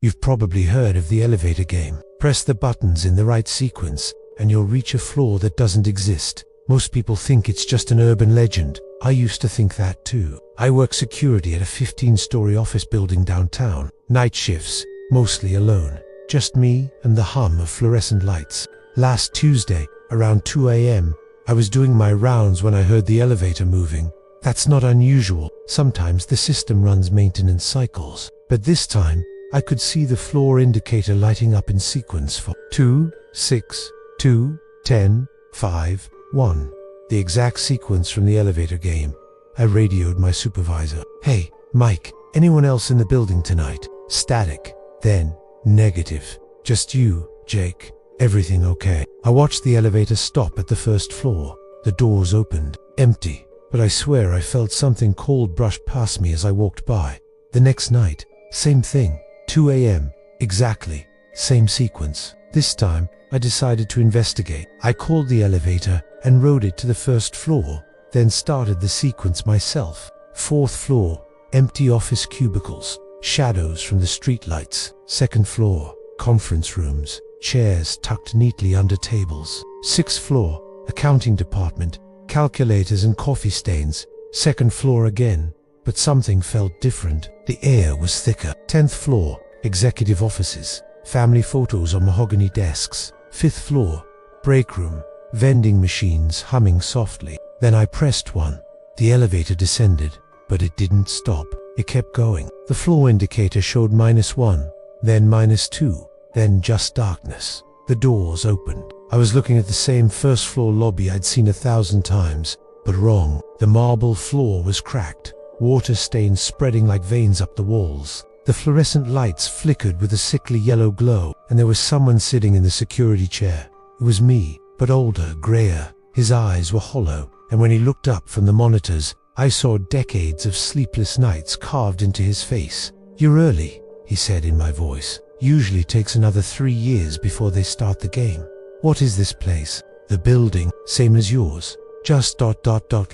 You've probably heard of the elevator game. Press the buttons in the right sequence, and you'll reach a floor that doesn't exist. Most people think it's just an urban legend. I used to think that too. I work security at a 15-story office building downtown. Night shifts, mostly alone. Just me and the hum of fluorescent lights. Last Tuesday, around 2 a.m., I was doing my rounds when I heard the elevator moving. That's not unusual. Sometimes the system runs maintenance cycles. But this time, I could see the floor indicator lighting up in sequence for 2, 6, 2, 10, 5, 1. The exact sequence from the elevator game. I radioed my supervisor. "Hey, Mike, anyone else in the building tonight?" Static. Then, negative. "Just you, Jake. Everything okay?" I watched the elevator stop at the first floor. The doors opened. Empty. But I swear I felt something cold brush past me as I walked by. The next night, same thing. 2 a.m. Exactly. Same sequence. This time, I decided to investigate. I called the elevator and rode it to the first floor, then started the sequence myself. 4th floor, empty office cubicles, shadows from the streetlights. 2nd floor, conference rooms, chairs tucked neatly under tables. 6th floor, accounting department, calculators and coffee stains. 2nd floor again, but something felt different. The air was thicker. 10th floor, executive offices, family photos on mahogany desks. 5th floor, break room, vending machines humming softly. Then I pressed one. The elevator descended, but it didn't stop. It kept going. The floor indicator showed -1, then -2, then just darkness. The doors opened. I was looking at the same first floor lobby I'd seen 1,000 times, but wrong. The marble floor was cracked, water stains spreading like veins up the walls. The fluorescent lights flickered with a sickly yellow glow, and there was someone sitting in the security chair. It was me, but older, grayer. His eyes were hollow, and when he looked up from the monitors, I saw decades of sleepless nights carved into his face. "You're early," he said in my voice. "Usually takes another 3 years before they start the game." "What is this place?" "The building, same as yours. Just ...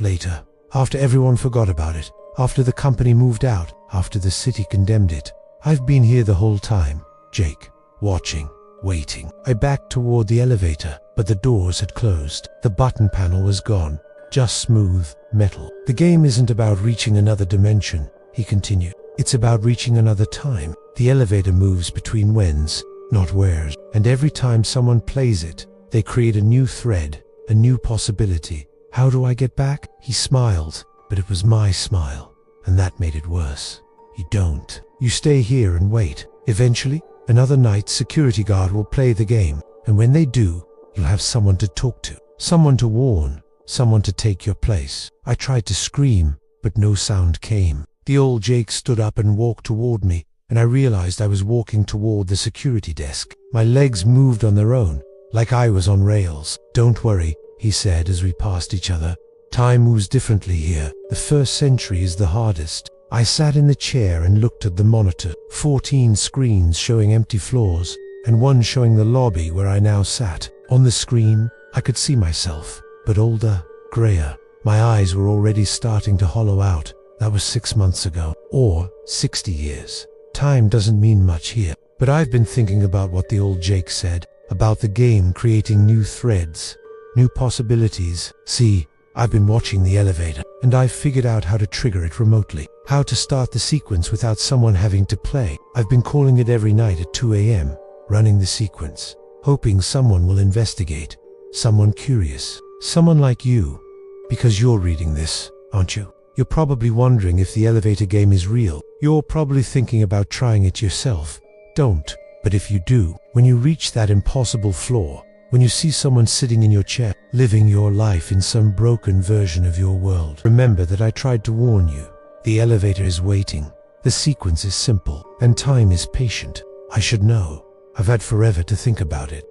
later. After everyone forgot about it. After the company moved out. After the city condemned it. I've been here the whole time, Jake. Watching. Waiting." I backed toward the elevator, but the doors had closed. The button panel was gone. Just smooth metal. "The game isn't about reaching another dimension," he continued. "It's about reaching another time. The elevator moves between whens, not wheres. And every time someone plays it, they create a new thread, a new possibility. How do I get back?" He smiled, but it was my smile, and that made it worse. "You don't. You stay here and wait. Eventually, another night security guard will play the game, and when they do, you'll have someone to talk to, someone to warn, someone to take your place." I tried to scream, but no sound came. The old Jake stood up and walked toward me, and I realized I was walking toward the security desk. My legs moved on their own, like I was on rails. "Don't worry," he said as we passed each other. "Time moves differently here. The first century is the hardest." I sat in the chair and looked at the monitor. 14 screens showing empty floors, and one showing the lobby where I now sat. On the screen, I could see myself, but older, grayer. My eyes were already starting to hollow out. That was 6 months ago, or 60 years. Time doesn't mean much here, but I've been thinking about what the old Jake said, about the game creating new threads, new possibilities. See, I've been watching the elevator, and I've figured out how to trigger it remotely, how to start the sequence without someone having to play. I've been calling it every night at 2 a.m., running the sequence, hoping someone will investigate, someone curious, someone like you, because you're reading this, aren't you? You're probably wondering if the elevator game is real. You're probably thinking about trying it yourself. Don't. But if you do, when you reach that impossible floor, when you see someone sitting in your chair, living your life in some broken version of your world, remember that I tried to warn you. The elevator is waiting. The sequence is simple, and time is patient. I should know. I've had forever to think about it.